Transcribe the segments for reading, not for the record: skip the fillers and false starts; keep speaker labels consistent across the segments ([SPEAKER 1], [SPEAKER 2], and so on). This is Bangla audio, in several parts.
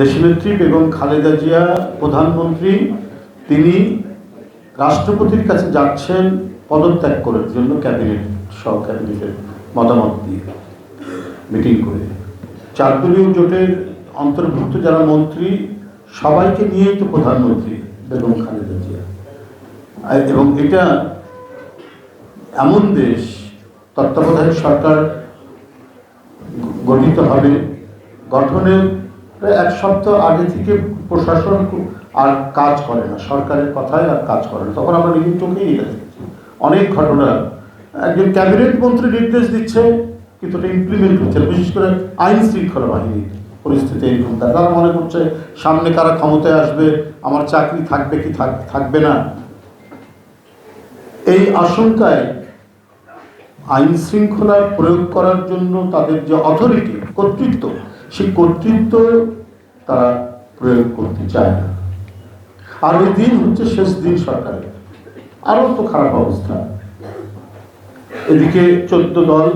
[SPEAKER 1] দেশনেত্রী বেগম খালেদা জিয়া প্রধানমন্ত্রী, তিনি রাষ্ট্রপতির কাছে যাচ্ছেন পদত্যাগ করার জন্য ক্যাবিনেট সহ ক্যাবিনেটের মতামত দিয়ে মিটিং করে। চার দলীয় জোটের অন্তর্ভুক্ত যারা মন্ত্রী সবাইকে নিয়েই তো প্রধানমন্ত্রী বেগম খালেদা জিয়া। এবং এটা এমন দেশ, তত্ত্বাবধায়ক সরকার গঠিত হবে, গঠনের প্রায় এক সপ্তাহ আগে থেকে প্রশাসন আর কাজ করে না, সরকারের কথায় আর কাজ করে না। তখন আমরা নিজের চোখেই এটা দেখেছি অনেক ঘটনা। একজন ক্যাবিনেট মন্ত্রী নির্দেশ দিচ্ছে কিন্তু এটা ইমপ্লিমেন্ট হচ্ছে, বিশেষ করে আইন শৃঙ্খলা বাহিনীর পরিস্থিতি এরকম। তারা মনে করছে সামনে কারা ক্ষমতায় আসবে, আমার চাকরি থাকবে কি থাকবে না, এই আশঙ্কায় আইন শৃঙ্খলা প্রয়োগ করার জন্য তাদের যে অথরিটি, কর্তৃত্ব, সেই কর্তৃত্ব তারা প্রয়োগ করতে চায় না। আর ওই দিন হচ্ছে শেষ দিন সরকারের, আরো তো খারাপ অবস্থা। এদিকে 14 দল,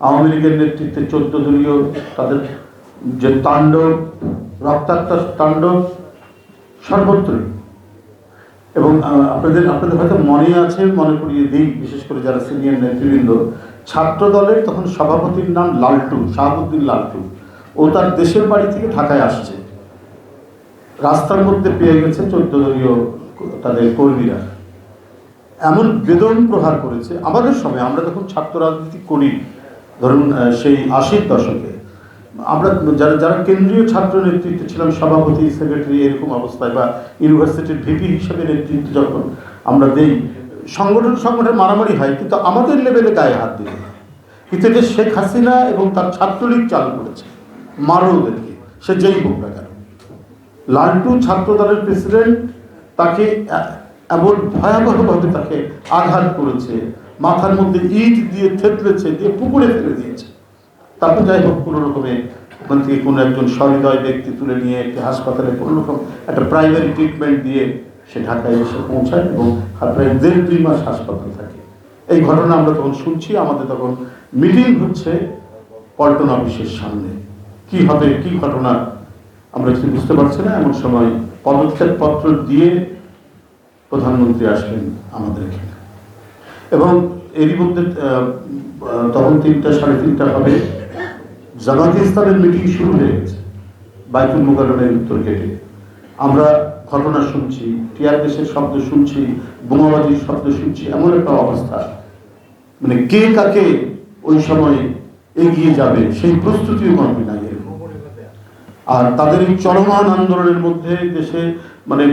[SPEAKER 1] আওয়ামী লীগের নেতৃত্বে 14 দলীয় তাদের যে তাণ্ডব, রক্তাক্ত তাণ্ডব সর্বত্রই। এবং আপনাদের হয়তো মনে আছে, মনে করিয়ে দিই, বিশেষ করে যারা সিনিয়র নেতৃবৃন্দ, ছাত্র দলের তখন সভাপতির নাম লালটু, শাহাবুদ্দিন লালটু। ও তার দেশের বাড়ি থেকে ঢাকায় আসছে, রাস্তার মধ্যে পেয়ে গেছে 14 দলীয় তাদের কর্মীরা। এমন বেদন প্রহার করেছে। আমাদের সময় আমরা যখন ছাত্র রাজনীতি করি, ধরুন সেই 80-র দশকে, আমরা যারা কেন্দ্রীয় ছাত্র নেতৃত্বে ছিলাম, সভাপতি, সেক্রেটারি, এরকম অবস্থায়, বা ইউনিভার্সিটির ভিপি হিসেবে নেতৃত্ব যখন আমরা দেই, সংগঠন মারামারি হয়, কিন্তু আমাদের লেভেলে গায়ে হাত দিল। কিন্তু এটা শেখ হাসিনা এবং তার ছাত্রলীগ চালু করেছে, মারো ওদেরকে, সে যেই হোক না কেন। লালটু ছাত্র দলের প্রেসিডেন্ট, তাকে এমন ভয়াবহভাবে তাকে আঘাত করেছে, মাথার মধ্যে ইট দিয়ে থেতলেছে, দিয়ে পুকুরে ফেলে দিয়েছে। তারপর যাই হোক, কোনো রকমে ওখান থেকে কোনো একজন সহৃদয় ব্যক্তি তুলে নিয়ে একটি হাসপাতালে কোনো রকম একটা প্রাইমারি ট্রিটমেন্ট দিয়ে সে ঢাকায় এসে পৌঁছায় এবং প্রায় 1.5-2 মাস হাসপাতালে থাকে। এই ঘটনা আমরা তখন শুনছি। আমাদের তখন মিটিং হচ্ছে পল্টন অফিসের সামনে। কি হবে, কি ঘটনা আমরা কিছু বুঝতে পারছি না। এমন সময় পদত্যাগ পত্র দিয়ে প্রধানমন্ত্রী আসলেন আমাদের এখানে। এবং এরই মধ্যে তখন 3টা, 3:30 হবে, জামাতে ইসলামের মিটিং শুরু হয়ে গেছে বাইতুল মোকাররমের উত্তর গেটে। আমরা ঘটনা শুনছি, টিয়ার গ্যাসের শব্দ শুনছি, বোমাবাজির শব্দ শুনছি। এমন একটা অবস্থা, মানে কে কাকে ওই সময় এগিয়ে যাবে সেই প্রস্তুতিও করবে না এরকম। আর তাদের এই চলমান আন্দোলনের মধ্যে দেশে মানে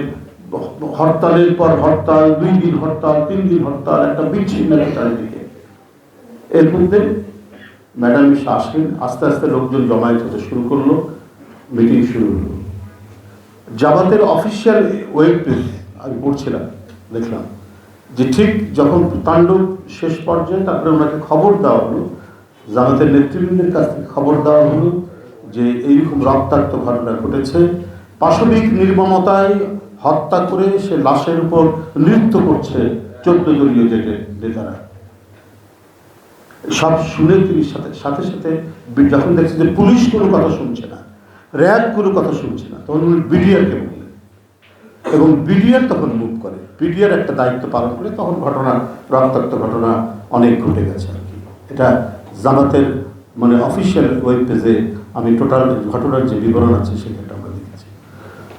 [SPEAKER 1] হরতালের পর হরতাল, 2 দিন হরতাল, 3 দিন হরতাল, একটা বিচ্ছিন্ন চারিদিকে। এর মধ্যে ম্যাডাম এসে আসেন, আস্তে আস্তে লোকজন জমায়েত হতে শুরু করলো, মিটিং শুরু হলো। জামাতের অফিসিয়াল ওয়েব পেজ আমি পড়ছিলাম, দেখলাম যে ঠিক যখন তাণ্ডব শেষ পর্যায়ে, তারপরে ওনাকে খবর দেওয়া হলো, জামাতের নেতৃবৃন্দের কাছ থেকে খবর দেওয়া হলো যে এইরকম রক্তাক্ত ঘটনা ঘটেছে, পাশবিক নির্মমতায় হত্যা করে সে লাশের উপর নৃত্য করছে 14 দলীয় জেটের নেতারা। সব শুনে তিনি সাথে সাথে যখন দেখছে যে পুলিশ কোনো কথা শুনছে না, র্যাব কোনো কথা শুনছে না, তখন উনি বিডিআরকে বললেন এবং বিডিআর তখন মুভ করে, বিডিআর একটা দায়িত্ব পালন করে। তখন ঘটনা, রক্তাক্ত ঘটনা অনেক ঘটে গেছে আর কি। এটা জামাতের মানে অফিসিয়াল ওয়েব পেজে আমি টোটাল ঘটনার যে বিবরণ আছে সেটা আমরা দেখেছি।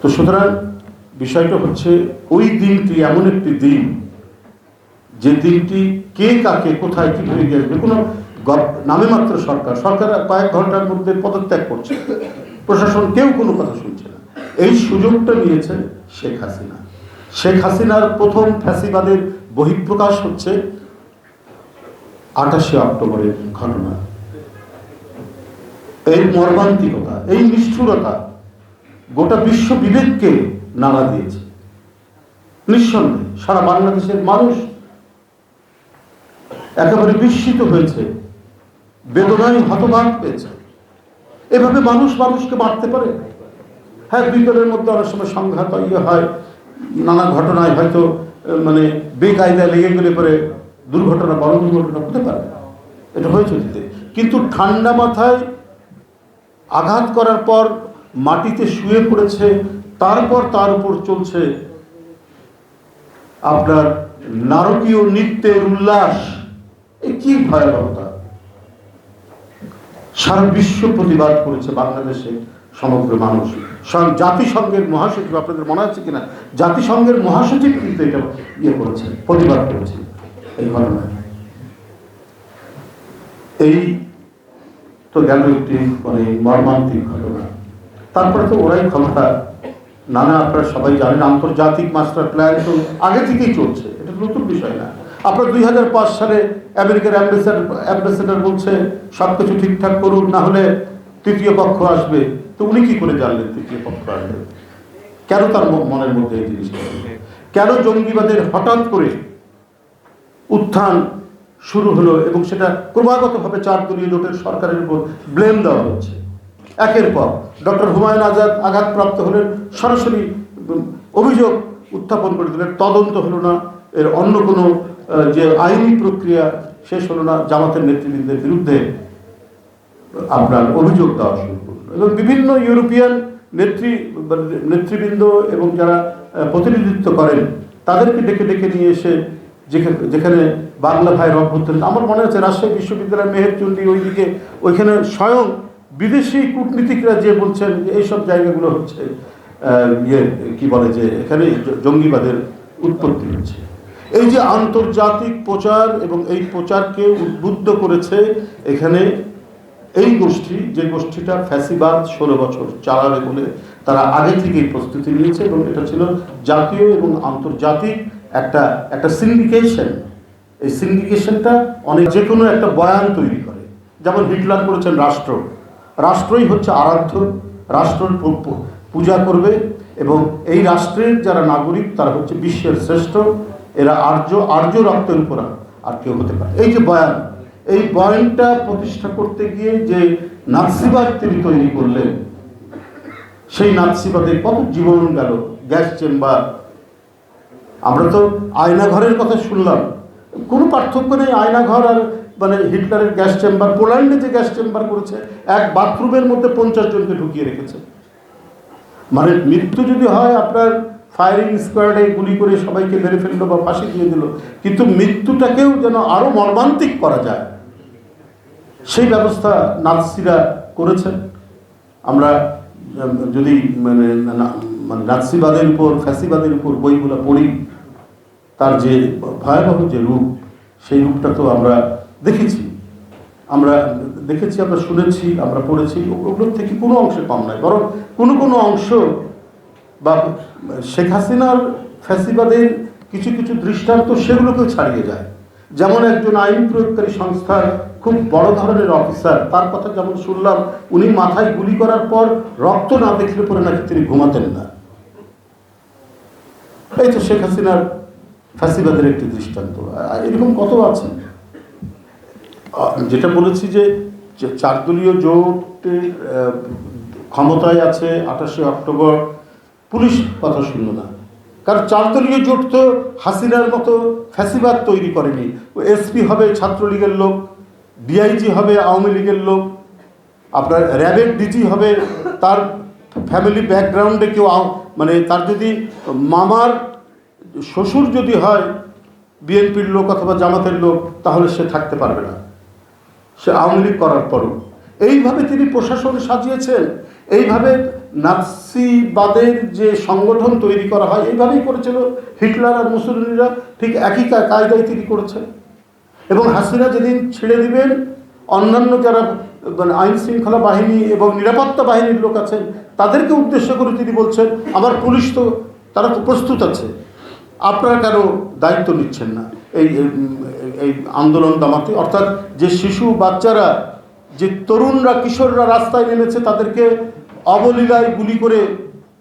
[SPEAKER 1] তো সুতরাং বিষয়টা হচ্ছে ওই দিনটি এমন একটি দিন, যে দিনটি কে কাকে কোথায় কিভাবে গিয়ে আসবে কোনো নামে মাত্র সরকার কয়েক ঘন্টার মধ্যে পদত্যাগ করছে, প্রশাসন কেউ কোনো কথা শুনছে না। এই সুযোগটা নিয়েছে শেখ হাসিনা। শেখ হাসিনার প্রথম ফ্যাসিবাদের বহিঃপ্রকাশ হচ্ছে 28শে অক্টোবরের ঘটনা। এই মর্মান্তিকতা, এই নিষ্ঠুরতা গোটা বিশ্ব বিবেককে নাড়া দিয়েছে। নিঃসন্দেহে সারা বাংলাদেশের মানুষ একেবারে বিস্মিত হয়েছে, বেদনায় হতবাক হয়েছে। এভাবে মানুষ মানুষকে মারতে পারে? হ্যাঁ, ভিতরের মধ্যে অনেক সময় সংঘাত হয়, নানা ঘটনায় হয়তো মানে বেকায়দায় লেগে গেলে পরে দুর্ঘটনা, বড় দুর্ঘটনা হতে পারে, এটা হয়েছে অতীতে। কিন্তু ঠান্ডা মাথায় আঘাত করার পর মাটিতে শুয়ে পড়েছে, তারপর তার উপর চলছে আপনার নারকীয় নৃত্যের উল্লাস। এ কি ভয়াবহতা! সারা বিশ্ব প্রতিবাদ করেছে, বাংলাদেশে সমগ্র মানুষ। জাতিসংঘের মহাসচিব, আপনাদের মনে আছে কিনা, জাতিসংঘের মহাসচিব কিন্তু এটা করেছে, প্রতিবাদ করেছে এই ঘটনায়। এই তো গেল একটি মানে মর্মান্তিক ঘটনা। তারপরে তো ওরাই ক্ষমতা, নানা আপনারা সবাই জানেন আন্তর্জাতিক মাস্টার প্ল্যান তো আগে থেকেই চলছে, এটা নতুন বিষয় না। আপনার 2005 সালে আমেরিকার অ্যাম্বাসেডার বলছে সবকিছু ঠিকঠাক করুন, না হলে তৃতীয় পক্ষ আসবে। তো উনি কি করে জানলেন তৃতীয় পক্ষ আসবে? কেন তার মনের মধ্যে এই জিনিসটা? কেন জঙ্গিবাদের হঠাৎ করে উত্থান শুরু হলো এবং সেটা ক্রমাগতভাবে 4 দলীয় জোটের সরকারের উপর ব্লেম দেওয়া হচ্ছে? একের পর ডক্টর হুমায়ুন আজাদ আঘাতপ্রাপ্ত হলেন, সরাসরি অভিযোগ উত্থাপন করে দিলেন, তদন্ত হলো না, এর অন্য কোনো যে আইনি প্রক্রিয়া শেষ হলো না, জামাতের নেতৃবৃন্দের বিরুদ্ধে আপনার অভিযোগ দেওয়া শুরু করলো। এবং বিভিন্ন ইউরোপিয়ান নেতৃবৃন্দ এবং যারা প্রতিনিধিত্ব করেন তাদেরকে ডেকে ডেকে নিয়ে এসে যেখানে বাংলা ভাইয়ের অভ্যুত্থান, আমার মনে আছে রাজশাহী বিশ্ববিদ্যালয়ের মেহেরচন্ডী ওইদিকে, ওইখানে স্বয়ং বিদেশি কূটনীতিকরা যে বলছেন যে এইসব জায়গাগুলো হচ্ছে কি বলে যে এখানে জঙ্গিবাদের উৎপত্তি হচ্ছে। এই যে আন্তর্জাতিক প্রচার এবং এই প্রচারকে উদ্বুদ্ধ করেছে এখানে এই গোষ্ঠী, যে গোষ্ঠীটা ফ্যাসিবাদ 16 বছর চালাবে বলে তারা আগে থেকেই প্রস্তুতি নিয়েছে, এবং এটা ছিল জাতীয় এবং আন্তর্জাতিক একটা সিন্ডিকেশন। এই সিন্ডিকেশনটা অনেক যে কোনো একটা বয়ান তৈরি করে, যেমন হিটলার করেছেন রাষ্ট্রই হচ্ছে আরাধ্য, রাষ্ট্রের পূজা করবে এবং এই রাষ্ট্রের যারা নাগরিক তারা হচ্ছে বিশ্বের শ্রেষ্ঠ, এরা আর্য রক্তের উপর আর কেউ হতে পারে। এই যে বয়ান, এই বয়ানটা প্রতিষ্ঠা করতে গিয়ে যে নাৎসিবাদ তিনি তৈরি করলেন, সেই নাৎসিবাদে কত জীবন গেল। গ্যাস চেম্বার, আমরা তো আয়নাঘরের কথা শুনলাম, কোনো পার্থক্য নেই আয়নাঘর আর মানে হিটলারের গ্যাস চেম্বার। পোল্যান্ডে যে গ্যাস চেম্বার করেছে, এক বাথরুমের মধ্যে 50 জনকে ঢুকিয়ে রেখেছে। মানে মৃত্যু যদি হয় আপনার ফায়ারিং স্কোয়াডে গুলি করে সবাইকে মেরে ফেললো বা ফাঁসি দিয়ে দিল, কিন্তু মৃত্যুটাকেও যেন আরো মর্মান্তিক করা যায় সেই ব্যবস্থা নাৎসিরা করেছেন। আমরা যদি মানে নাৎসিবাদের উপর, ফ্যাসিবাদের উপর বইগুলো পড়ি, তার যে ভয়াবহ যে রূপ, সেই রূপটা তো আমরা দেখেছি, আমরা শুনেছি, আমরা পড়েছি। ওগুলোর থেকে কোনো অংশে কম নয়, বরং কোনো অংশ বা শেখ হাসিনার ফ্যাসিবাদের কিছু কিছু দৃষ্টান্ত সেগুলোকেও ছাড়িয়ে যায়। যেমন একজন আইন প্রয়োগকারী সংস্থার খুব বড় ধরনের অফিসার, তার কথা যেমন শুনলাম, উনি মাথায় গুলি করার পর রক্ত না দেখলে পরে নাকি তিনি ঘুমাতেন না। এই তো শেখ হাসিনার ফ্যাসিবাদের একটি দৃষ্টান্ত। এরকম কত আছে। যেটা বলেছি যে 4 দলীয় জোটের ক্ষমতায় আছে, 28 অক্টোবর পুলিশ কথা শুনল না, কারণ 4 দলীয় জোট তো হাসিনার মতো ফ্যাসিবাদ তৈরি করেনি। এসপি হবে ছাত্রলীগের লোক, ডিআইজি হবে আওয়ামী লীগের লোক, আপনার র্যাবের ডিজি হবে তার ফ্যামিলি ব্যাকগ্রাউন্ডে কেউ, মানে তার যদি মামার শ্বশুর যদি হয় বিএনপির লোক অথবা জামাতের লোক, তাহলে সে থাকতে পারবে না, সে আওয়ামী লীগ করার পরও। এইভাবে তিনি প্রশাসন সাজিয়েছেন, এইভাবে নাৎসিবাদের যে সংগঠন তৈরি করা হয় এইভাবেই করেছিল হিটলার আর মুসলিনরা, ঠিক একই কায়দায় তিনি করেছেন। এবং হাসিনা যেদিন ছেড়ে দিবেন, অন্যান্য যারা মানে আইন শৃঙ্খলা বাহিনী এবং নিরাপত্তা বাহিনীর লোক আছেন তাদেরকে উদ্দেশ্য করে তিনি বলছেন, আমার পুলিশ তো তারা তো প্রস্তুত আছে, আপনারা কেন দায়িত্ব নিচ্ছেন না এই আন্দোলন দমাতে? অর্থাৎ যে শিশু বাচ্চারা, যে তরুণরা, কিশোররা রাস্তায় নেমেছে, তাদেরকে অবলীলায় গুলি করে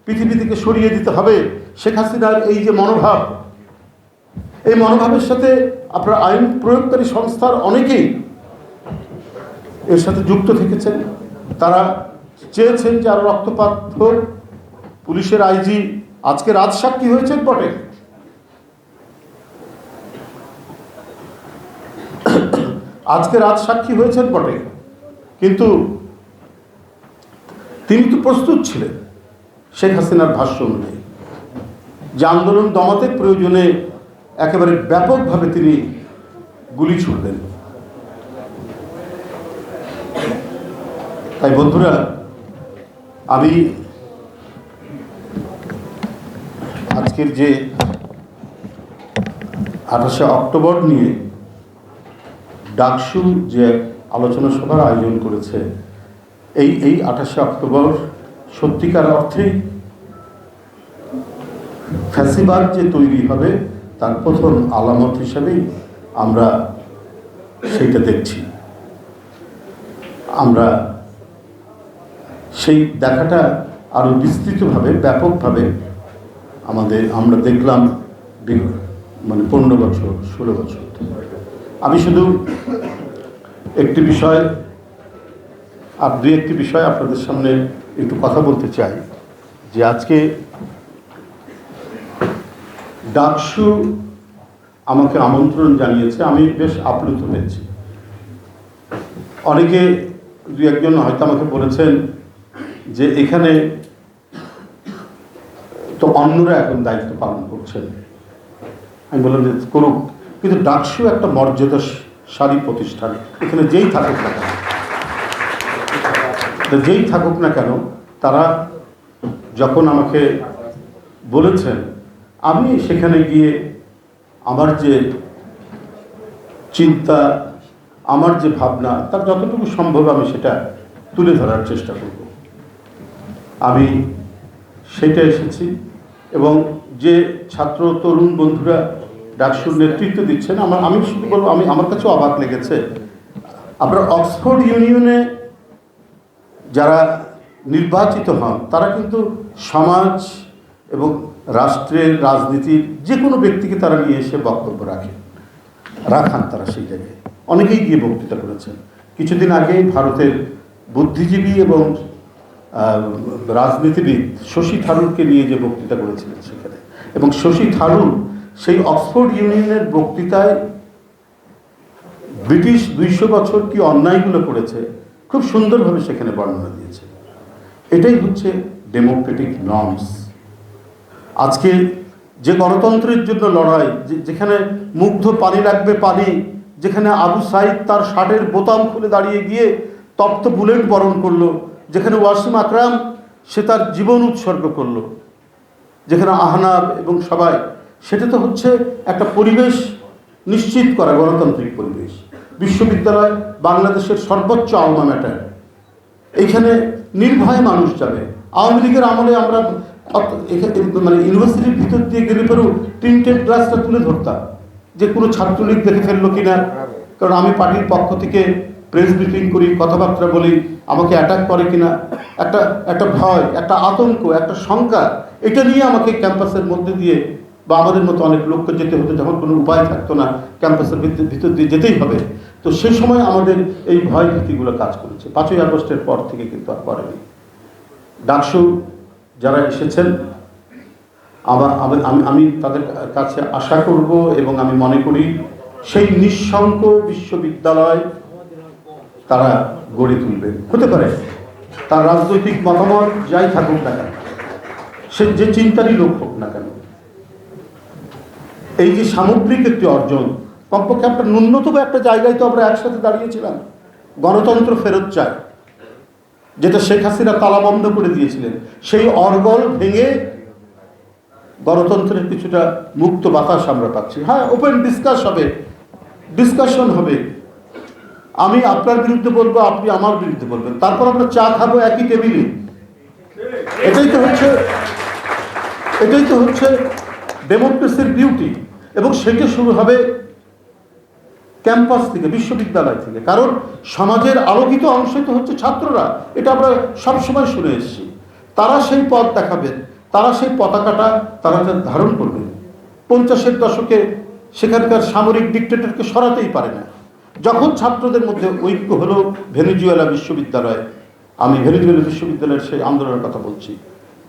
[SPEAKER 1] পৃথিবী থেকে সরিয়ে দিতে হবে। শেখ হাসিনার এই যে মনোভাব, এই মনোভাবের সাথে আপনার আইন প্রয়োগকারী সংস্থার অনেকেই এর সাথে যুক্ত থেকেছেন। তারা চেয়েছেন যে আরো রক্তপাত হোক। পুলিশের আইজি আজকে রাজসাক্ষী হয়েছেন বটে, তিনি তো প্রস্তুত ছিলেন শেখ হাসিনার ভাষ্য অনুযায়ী যে আন্দোলন দমাতে প্রয়োজনে একেবারে ব্যাপকভাবে তিনি গুলি ছুড়বেন। তাই বন্ধুরা, আমি আজকের যে 28শে অক্টোবর নিয়ে ডাকসু যে আলোচনা সভার আয়োজন করেছে, এই 28শে অক্টোবর সত্যিকার অর্থেই ফ্যাসিবাদ যে তৈরি হবে তার প্রথম আলামত হিসাবেই আমরা সেইটা দেখছি। আমরা সেই দেখাটা আরো বিস্তৃতভাবে ব্যাপকভাবে আমরা দেখলাম মানে 15 বছর 16 বছর। আমি শুধু একটি বিষয় আর দুই একটি বিষয় আপনাদের সামনে একটু কথা বলতে চাই যে আজকে ডাকসু আমাকে আমন্ত্রণ জানিয়েছে, আমি বেশ আপ্লুত হয়েছি। অনেকে দুই একজন হয়তো আমাকে বলেছেন যে এখানে তো অন্যরা এখন দায়িত্ব পালন করছেন। আমি বললাম যে করুক, কিন্তু ডাকসু একটা মর্যাদাশালী প্রতিষ্ঠান, এখানে যেই থাকুক না কেন তারা যখন আমাকে বলেছেন, আমি সেখানে গিয়ে আমার যে চিন্তা, আমার যে ভাবনা, তার যতটুকু সম্ভব আমি সেটা তুলে ধরার চেষ্টা করব। আমি সেটা এসেছি এবং যে ছাত্র তরুণ বন্ধুরা ডাকসুর নেতৃত্ব দিচ্ছেন, আমি শুধু বলবো, আমার কাছেও অবাক লেগেছে। আপনার অক্সফোর্ড ইউনিয়নে যারা নির্বাচিত হন তারা কিন্তু সমাজ এবং রাষ্ট্রের রাজনীতির যে কোনো ব্যক্তিকে তারা নিয়ে এসে বক্তব্য রাখান তারা সেই জায়গায়। অনেকেই গিয়ে বক্তৃতা করেছেন। কিছুদিন আগে ভারতের বুদ্ধিজীবী এবং রাজনীতিবিদ শশী থারুরকে নিয়ে যে বক্তৃতা করেছিলেন সেখানে, এবং শশী থারুর সেই অক্সফোর্ড ইউনিয়নের বক্তৃতায় ব্রিটিশ 200 বছর কি অন্যায়গুলো করেছে খুব সুন্দরভাবে সেখানে বর্ণনা দিয়েছে। এটাই হচ্ছে ডেমোক্রেটিক নর্মস। আজকে যে গণতন্ত্রের জন্য লড়াই, যেখানে মুগ্ধ পানি লাগবে পানি, যেখানে আবু সাইদ তার শার্টের বোতাম খুলে দাঁড়িয়ে গিয়ে তপ্ত বুলেট বরণ করলো, যেখানে ওয়াসিম আকরাম সে তার জীবন উৎসর্গ করলো, যেখানে আহনাব এবং সবাই, সেটা তো হচ্ছে একটা পরিবেশ নিশ্চিত করা, গণতান্ত্রিক পরিবেশ। বিশ্ববিদ্যালয় বাংলাদেশের সর্বোচ্চ আলমা ম্যাটার, এইখানে নির্ভয় মানুষ যাবে। আওয়ামী লীগের আমলে আমরা মানে ইউনিভার্সিটির ভিতর দিয়ে গেলে পরেও প্রিন্টেড গ্লাসটা তুলে ধরতাম যে কোনো ছাত্রলীগ দেখে ফেললো কিনা, কারণ আমি পার্টির পক্ষ থেকে প্রেস ব্রিফিং করি, কথাবার্তা বলি, আমাকে অ্যাটাক করে কিনা, একটা ভয়, একটা আতঙ্ক, একটা শঙ্কা, এটা নিয়ে আমাকে ক্যাম্পাসের মধ্যে দিয়ে বা আমাদের মতো অনেক লোককে যেতে হতো, যখন কোনো উপায় থাকতো না, ক্যাম্পাসের ভিতর দিয়ে যেতেই হবে। তো সেই সময় আমাদের এই ভয় ভীতিগুলো কাজ করেছে। 5ই আগস্টের পর থেকে কিন্তু আর করেনি। ডাকসু যারা এসেছেন, আমি তাদের কাছে আশা করব এবং আমি মনে করি সেই নিঃশঙ্ক বিশ্ববিদ্যালয় তারা গড়ে তুলবে। হতে পারে তার রাজনৈতিক মতামত যাই থাকুক না কেন, সে যে চিন্তারই লোক হোক না কেন, এই যে সামগ্রিক একটি অর্জন, কমপক্ষে একটা ন্যূনতম একটা জায়গায় তো আমরা একসাথে দাঁড়িয়েছিলাম। গণতন্ত্র ফেরত চায়, যেটা শেখ হাসিনা তালাবন্ধ করে দিয়েছিলেন, সেই অর্গল ভেঙে গণতন্ত্রের কিছুটা মুক্ত বাতাস আমরা পাচ্ছি। হ্যাঁ, ওপেন ডিসকাশন হবে। আমি আপনার বিরুদ্ধে বলবো, আপনি আমার বিরুদ্ধে বলবেন, তারপর আমরা চা খাবো একই টেবিলে। এটাই তো হচ্ছে ডেমোক্রেসির বিউটি। এবং সেটা শুরু হবে ক্যাম্পাস থেকে, বিশ্ববিদ্যালয় থেকে, কারণ সমাজের আলোকিত অংশ তো হচ্ছে ছাত্ররা। এটা আমরা সবসময় শুনে এসেছি। তারা সেই পথ দেখাবেন, তারা সেই পতাকাটা তারা ধারণ করবেন। 50-এর দশকে সেখানকার সামরিক ডিক্টেটরকে সরাতেই পারে না। যখন ছাত্রদের মধ্যে ঐক্য হলো ভেনেজুয়েলা বিশ্ববিদ্যালয়ে, আমি ভেনেজুয়েলা বিশ্ববিদ্যালয়ের সেই আন্দোলনের কথা বলছি,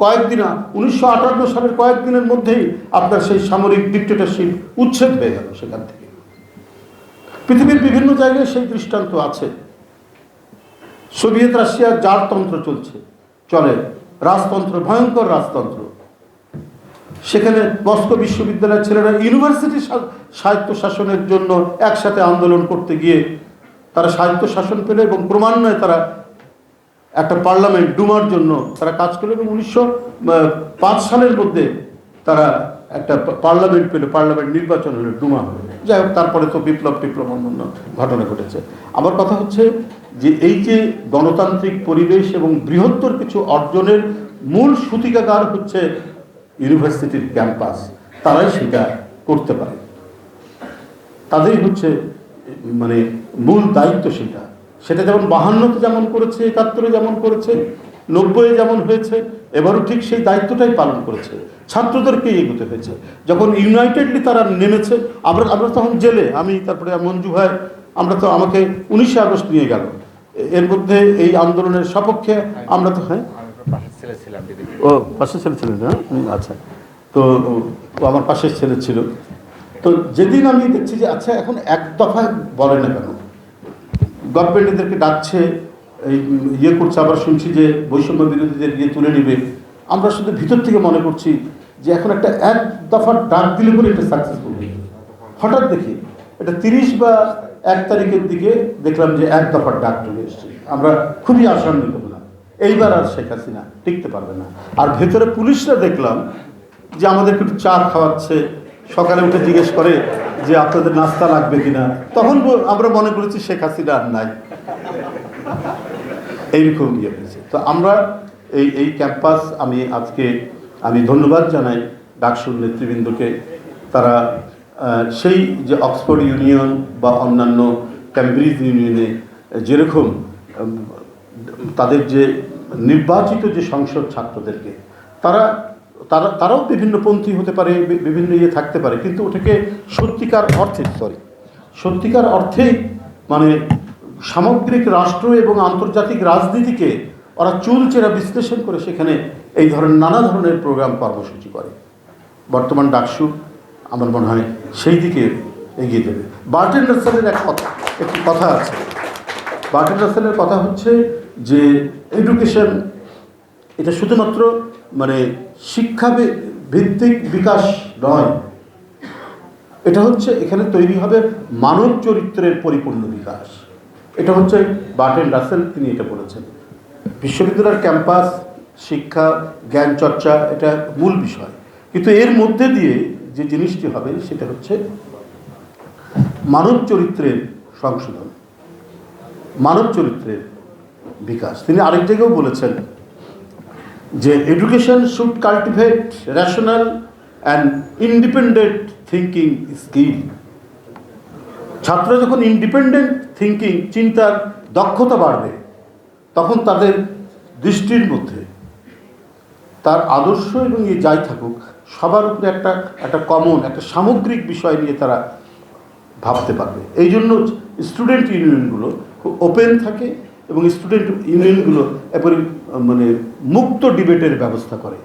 [SPEAKER 1] কয়েকদিন 1958 সালের কয়েকদিনের মধ্যেই আপনার সেই সামরিক ডিক্টেটরশিপ উচ্ছেদ হয়ে গেল সেখান থেকে। পৃথিবীর বিভিন্ন জায়গায় সেই দৃষ্টান্ত আছে। সোভিয়েত রাশিয়ার জারতন্ত্র চলছে, চলে, রাজতন্ত্র, ভয়ঙ্কর রাজতন্ত্র। সেখানে মস্কো বিশ্ববিদ্যালয়ের ছেলেরা ইউনিভার্সিটি স্বায়ত্ত শাসনের জন্য একসাথে আন্দোলন করতে গিয়ে তারা স্বায়ত্ত শাসন পেল এবং ক্রমান্বয়ে তারা একটা পার্লামেন্ট ডুমার জন্য তারা কাজ করলো এবং 1905 সালের মধ্যে তারা একটা পার্লামেন্ট পেল, পার্লামেন্ট নির্বাচন হলো, ডুমা হলো। যাই হোক, তারপরে তো বিপ্লব অন্যান্য ঘটনা ঘটেছে। আমার কথা হচ্ছে যে এই যে গণতান্ত্রিক পরিবেশ এবং বৃহত্তর কিছু অর্জনের মূল সূতিকাগার হচ্ছে ইউনিভার্সিটির ক্যাম্পাস, তারাই সেটা করতে পারে, তাদেরই হচ্ছে মানে মূল দায়িত্ব সেটা। সেটা যেমন 52-তে যেমন করেছে, 71-এ যেমন করেছে, 90-এ যেমন হয়েছে, এবারও ঠিক সেই দায়িত্বটাই পালন করেছে। ছাত্রদেরকেই এগোতে হয়েছে। যখন ইউনাইটেডলি তারা নেমেছে, আমরা তখন জেলে, আমি তারপরে মঞ্জু ভাই, আমাকে 19 আগস্ট নিয়ে গেল। এর মধ্যে এই আন্দোলনের সপক্ষে আমরা তো ও পাশের ছেলে ছিলেন না? আচ্ছা, তো আমার পাশের ছেলে ছিল। তো যেদিন আমি দেখছি যে আচ্ছা এখন এক দফা বলে না কেন, গভর্নমেন্ট এদেরকে ডাকছে, ইয়ে করছে, আবার শুনছি যে বৈষম্য বিরোধীদের গিয়ে তুলে নেবে। আমরা শুধু ভিতর থেকে মনে করছি যে এখন একটা এক দফার ডাক দিলে পরে এটা সাকসেসফুল হয়ে যাবে। হঠাৎ দেখি এটা 30 বা 1 তারিখের দিকে দেখলাম যে এক দফার ডাক চলে এসছে। আমরা খুবই আশান্বিত হলাম, এইবার আর শেখ হাসিনা টিকতে পারবে না। আর ভেতরে পুলিশরা দেখলাম যে আমাদেরকে একটু চা খাওয়াচ্ছে, সকালে উঠে জিজ্ঞেস করে যে আপনাদের নাস্তা লাগবে কিনা। তখন আমরা মনে করেছি শেখ হাসিনা আর নাই, এইরকম ইয়ে হয়েছে। তো আমরা এই ক্যাম্পাস আমি ধন্যবাদ জানাই ডাকসুর নেতৃবৃন্দকে। তারা সেই যে অক্সফোর্ড ইউনিয়ন বা অন্যান্য ক্যামব্রিজ ইউনিয়নে যেরকম তাদের যে নির্বাচিত যে সংসদ ছাত্রদেরকে তারাও বিভিন্ন পন্থী হতে পারে, বিভিন্ন ইয়ে থাকতে পারে, কিন্তু ওটাকে সত্যিকার অর্থেই মানে সামগ্রিক রাষ্ট্র এবং আন্তর্জাতিক রাজনীতিকে ওরা চুলচেরা বিশ্লেষণ করে সেখানে এই ধরনের নানা ধরনের প্রোগ্রাম কর্মসূচি করে। বর্তমান ডাকসু আমার মনে হয় সেই দিকে এগিয়ে দেবে। বার্টন রাসেলের একটি কথা আছে। বার্টন রাসেলের কথা হচ্ছে যে এডুকেশন এটা শুধুমাত্র মানে শিক্ষা ভিত্তিক বিকাশ নয়, এটা হচ্ছে এখানে তৈরি হবে মানব চরিত্রের পরিপূর্ণ বিকাশ। এটা হচ্ছে বার্টন রাসেল, তিনি এটা বলেছেন। বিশ্ববিদ্যালয়ের ক্যাম্পাস, শিক্ষা, জ্ঞান চর্চা এটা মূল বিষয়, কিন্তু এর মধ্যে দিয়ে যে জিনিসটি হবে সেটা হচ্ছে মানব চরিত্রের সংশোধন, মানব চরিত্রের বিকাশ। তিনি আরেক জায়গায়ও বলেছেন যে education should cultivate rational and independent thinking skill. ছাত্ররা যখন ইন্ডিপেন্ডেন্ট থিঙ্কিং, চিন্তার দক্ষতা বাড়বে, তখন তাদের দৃষ্টির মধ্যে তার আদর্শ এবং যাই থাকুক সবার উপরে একটা কমন, একটা সামগ্রিক বিষয় নিয়ে তারা ভাবতে পারবে। এই জন্য স্টুডেন্ট ইউনিয়নগুলো খুব ওপেন থাকে এবং স্টুডেন্ট ইউনিয়নগুলো এবারে মানে মুক্ত ডিবেটের ব্যবস্থা করে।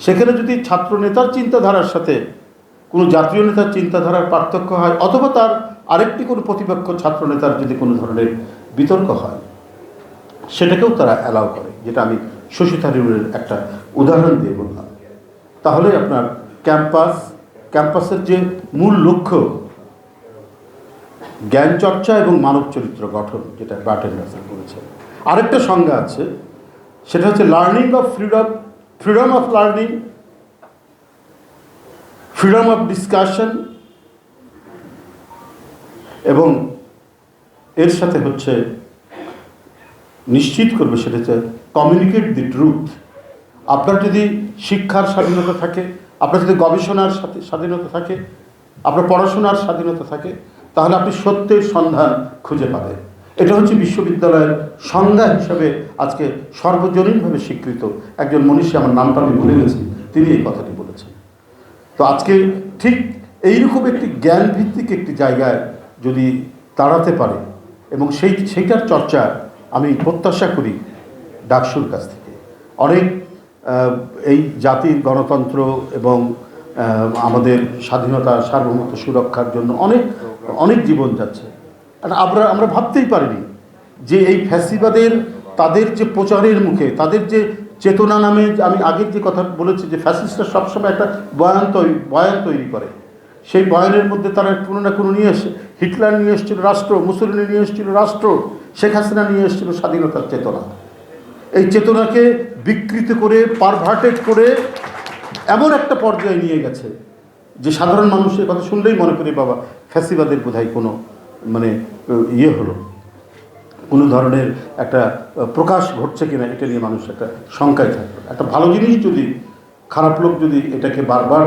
[SPEAKER 1] সেখানে যদি ছাত্র নেতার চিন্তাধারার সাথে কোনো জাতীয় নেতার চিন্তাধারার পার্থক্য হয়, অথবা তার আরেকটি কোনো প্রতিপক্ষ ছাত্র নেতার যদি কোনো ধরনের বিতর্ক হয়, সেটাকেও তারা অ্যালাউ করে, যেটা আমি শশী থারুরের একটা উদাহরণ দিয়ে বললাম। তাহলে আপনার ক্যাম্পাসের যে মূল লক্ষ্য জ্ঞান চর্চা এবং মানব চরিত্র গঠন, যেটা বার্টন রাসেল বলেছেন। আরেকটা সংজ্ঞা আছে, সেটা হচ্ছে learning of freedom of learning, freedom of discussion, এবং এর সাথে হচ্ছে নিশ্চিত করবে সেটা হচ্ছে কমিউনিকেট দি ট্রুথ। আপনার যদি শিক্ষার স্বাধীনতা থাকে, আপনার যদি গবেষণার স্বাধীনতা থাকে, আপনার পড়াশোনার স্বাধীনতা থাকে, তাহলে আপনি সত্যের সন্ধান খুঁজে পাবেন। এটা হচ্ছে বিশ্ববিদ্যালয়ের সংজ্ঞা হিসাবে আজকে সর্বজনীনভাবে স্বীকৃত একজন মনীষী, আমার নামটা আমি ভুলে গেছি, তিনি এই কথাটি বলেছেন। তো আজকে ঠিক এইরকম একটি জ্ঞানভিত্তিক একটি জায়গায় যদি দাঁড়াতে পারে, এবং সেইটার চর্চা আমি প্রত্যাশা করি ডাকসুর কাছ থেকে। অনেক এই জাতির গণতন্ত্র এবং আমাদের স্বাধীনতা সার্বভৌমত্ব সুরক্ষার জন্য অনেক জীবন যাচ্ছে। আর আমরা ভাবতেই পারিনি যে এই ফ্যাসিবাদের তাদের যে প্রচারের মুখে, তাদের যে চেতনা নামে আমি আগের যে কথা বলেছি যে ফ্যাসিস্টরা সবসময় একটা বয়ান তৈরি করে, সেই বয়ানের মধ্যে তারা কোনো না কোনো নিয়ে এসে, হিটলার নিয়ে এসেছিল রাষ্ট্র, মুসলিনি নিয়ে এসেছিল রাষ্ট্র, শেখ হাসিনা নিয়ে এসেছিল স্বাধীনতার চেতনা। এই চেতনাকে বিকৃত করে, পারভার্টেড করে এমন একটা পর্যায়ে নিয়ে গেছে যে সাধারণ মানুষের কথা শুনলেই মনে করি বাবা ফ্যাসিবাদের বোধহয় কোনো মানে হলো, কোনো ধরনের একটা প্রকাশ ঘটছে কিনা এটা নিয়ে মানুষ একটা শঙ্কায় থাকবে। একটা ভালো জিনিস যদি, খারাপ লোক যদি এটাকে বারবার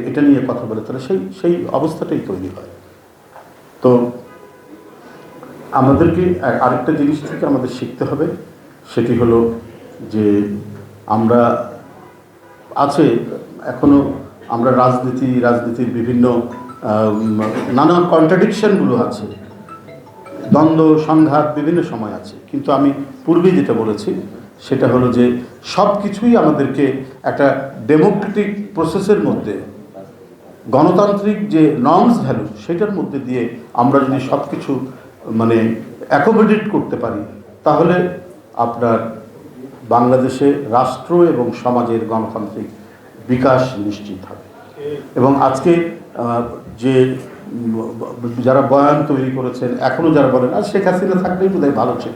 [SPEAKER 1] এটা নিয়ে কথা বলে তাহলে সেই অবস্থাটাই তৈরি হয়। তো আমাদেরকে আরেকটা জিনিস থেকে আমাদের শিখতে হবে, সেটি হলো যে আমরা এখনও আমরা রাজনীতির বিভিন্ন নানা কন্ট্রাডিকশনগুলো আছে, দ্বন্দ্ব সংঘাত বিভিন্ন সময় আছে, কিন্তু আমি পূর্বেই যেটা বলেছি সেটা হলো যে সব কিছুই আমাদেরকে একটা ডেমোক্রেটিক প্রসেসের মধ্যে, গণতান্ত্রিক যে নর্মস ভ্যালু সেটার মধ্যে দিয়ে আমরা যদি সব কিছু মানে অ্যাকোমোডেট করতে পারি তাহলে আপনার বাংলাদেশে রাষ্ট্র এবং সমাজের গণতান্ত্রিক বিকাশ নিশ্চিত হবে। এবং আজকে যে যারা বয়ান তৈরি করেছেন, এখনও যারা বলেন আর শেখ হাসিনা থাকলেই বোধহয় ভালো ছিল,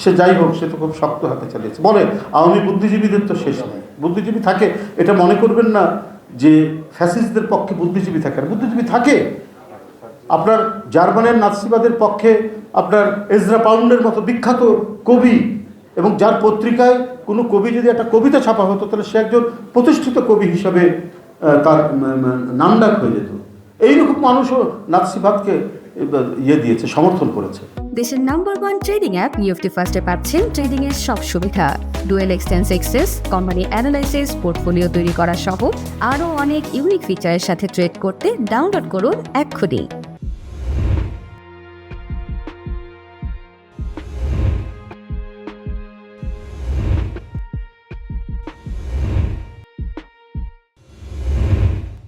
[SPEAKER 1] সে যাই হোক, সে তো খুব শক্ত হাতে চালিয়েছে বলে। আওয়ামী বুদ্ধিজীবীদের তো শেষ নেই, বুদ্ধিজীবী থাকে, এটা মনে করবেন না যে ফ্যাসিস্টদের পক্ষে বুদ্ধিজীবী থাকে, বুদ্ধিজীবী থাকে। আপনার জার্মানের নাৎসিবাদের পক্ষে আপনার এজরা পাউন্ডের মতো বিখ্যাত কবি, এবং যার পত্রিকায় কোনো কবি যদি একটা কবিতা ছাপা হতো তাহলে সে একজন প্রতিষ্ঠিত কবি হিসাবে তার নামডাক হয়ে যেত। এইরকম মানুষও নাৎসিবাদকে দিয়েছে, সমর্থন করেছে।
[SPEAKER 2] দেশের নাম্বার 1 ট্রেডিং অ্যাপ নিফটি ফার্স্টে পাচ্ছেন ট্রেডিং এর সব সুবিধা, dual exchange access, company analysis, portfolio তৈরি করা সহ আরও অনেক ইউনিক ফিচারের সাথে ট্রেড করতে ডাউনলোড করুন এক্ষুনি।